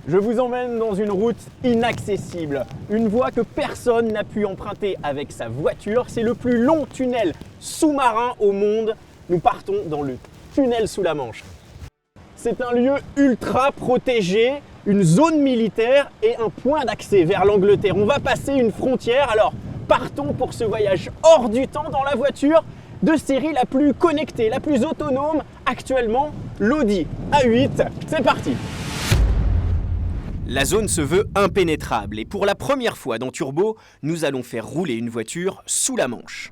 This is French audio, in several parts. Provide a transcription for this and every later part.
Je vous emmène dans une route inaccessible, une voie que personne n'a pu emprunter avec sa voiture. C'est le plus long tunnel sous-marin au monde. Nous partons dans le tunnel sous la Manche. C'est un lieu ultra protégé, une zone militaire et un point d'accès vers l'Angleterre. On va passer une frontière, alors partons pour ce voyage hors du temps dans la voiture de série la plus connectée, la plus autonome actuellement, l'Audi A8. C'est parti! La zone se veut impénétrable et pour la première fois dans Turbo, nous allons faire rouler une voiture sous la Manche.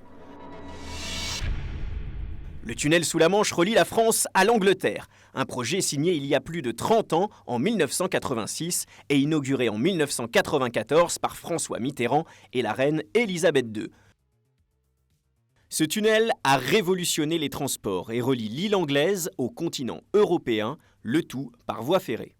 Le tunnel sous la Manche relie la France à l'Angleterre, un projet signé il y a plus de 30 ans, en 1986, et inauguré en 1994 par François Mitterrand et la reine Élisabeth II. Ce tunnel a révolutionné les transports et relie l'île anglaise au continent européen, le tout par voie ferrée.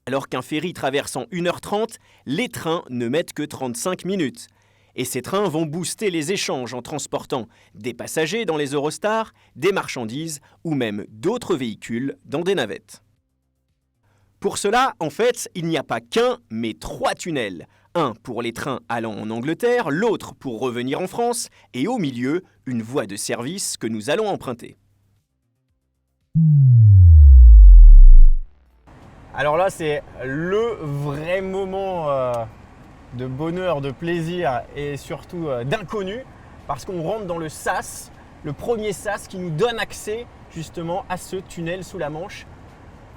Alors qu'un ferry traverse en 1h30, les trains ne mettent que 35 minutes. Et ces trains vont booster les échanges en transportant des passagers dans les Eurostars, des marchandises ou même d'autres véhicules dans des navettes. Pour cela, en fait, il n'y a pas qu'un, mais 3 tunnels. Un pour les trains allant en Angleterre, l'autre pour revenir en France, et au milieu, une voie de service que nous allons emprunter. Alors là, c'est le vrai moment de bonheur, de plaisir et surtout d'inconnu, parce qu'on rentre dans le sas, le premier sas qui nous donne accès justement à ce tunnel sous la Manche.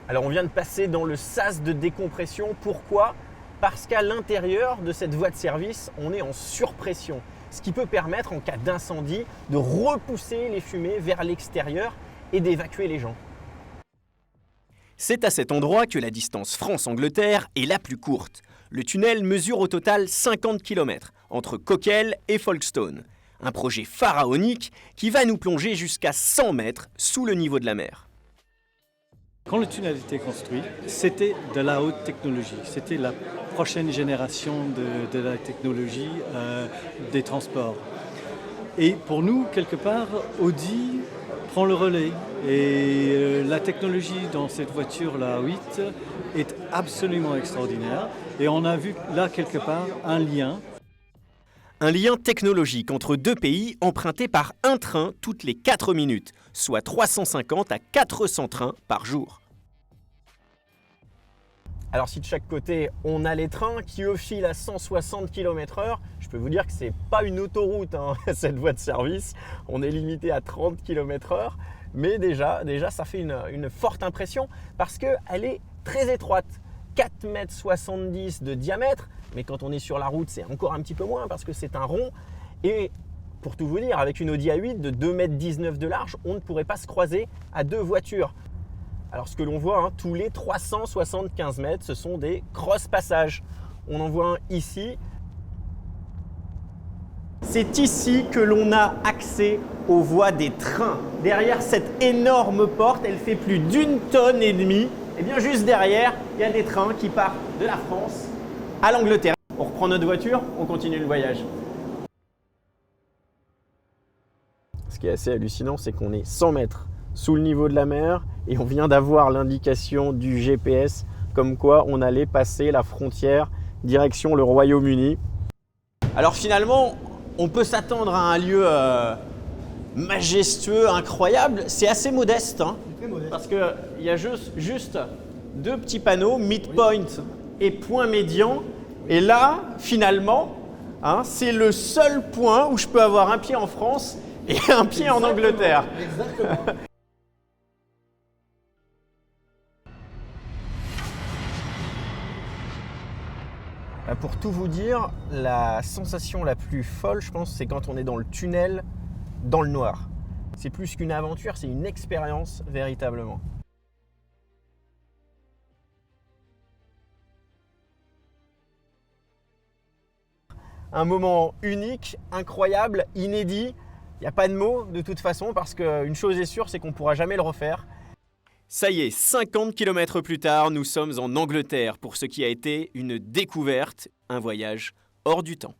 Alors on vient de passer dans le sas de décompression. Pourquoi ? Parce qu'à l'intérieur de cette voie de service, on est en surpression, ce qui peut permettre en cas d'incendie de repousser les fumées vers l'extérieur et d'évacuer les gens. C'est à cet endroit que la distance France-Angleterre est la plus courte. Le tunnel mesure au total 50 km entre Coquelles et Folkestone. Un projet pharaonique qui va nous plonger jusqu'à 100 mètres sous le niveau de la mer. Quand le tunnel a été construit, c'était de la haute technologie. C'était la prochaine génération de la technologie des transports. Et pour nous, quelque part, Audi prend le relais. Et la technologie dans cette voiture, la A8, est absolument extraordinaire. Et on a vu là, quelque part, un lien. Un lien technologique entre deux pays emprunté par un train toutes les 4 minutes, soit 350 à 400 trains par jour. Alors si de chaque côté, on a les trains qui oscillent à 160 km/h, je peux vous dire que ce n'est pas une autoroute, cette voie de service. On est limité à 30 km/h, mais déjà ça fait une forte impression parce qu'elle est très étroite. 4,70 m de diamètre, mais quand on est sur la route, c'est encore un petit peu moins parce que c'est un rond. Et pour tout vous dire, avec une Audi A8 de 2,19 m de large, on ne pourrait pas se croiser à 2 voitures. Alors ce que l'on voit, tous les 375 mètres, ce sont des cross-passages. On en voit un ici. C'est ici que l'on a accès aux voies des trains. Derrière cette énorme porte, elle fait plus d'1,5 tonne. Et bien juste derrière, il y a des trains qui partent de la France à l'Angleterre. On reprend notre voiture, on continue le voyage. Ce qui est assez hallucinant, c'est qu'on est 100 mètres sous le niveau de la mer et on vient d'avoir l'indication du GPS comme quoi on allait passer la frontière direction le Royaume-Uni. Alors finalement, on peut s'attendre à un lieu majestueux, incroyable. C'est assez modeste, parce qu'il y a juste 2 petits panneaux, midpoint et point médian. Et là, finalement, c'est le seul point où je peux avoir un pied en France et un pied en Angleterre. Exactement. Pour tout vous dire, la sensation la plus folle, je pense, c'est quand on est dans le tunnel, dans le noir. C'est plus qu'une aventure, c'est une expérience véritablement. Un moment unique, incroyable, inédit. Il n'y a pas de mots de toute façon parce qu'une chose est sûre, c'est qu'on ne pourra jamais le refaire. Ça y est, 50 km plus tard, nous sommes en Angleterre pour ce qui a été une découverte, un voyage hors du temps.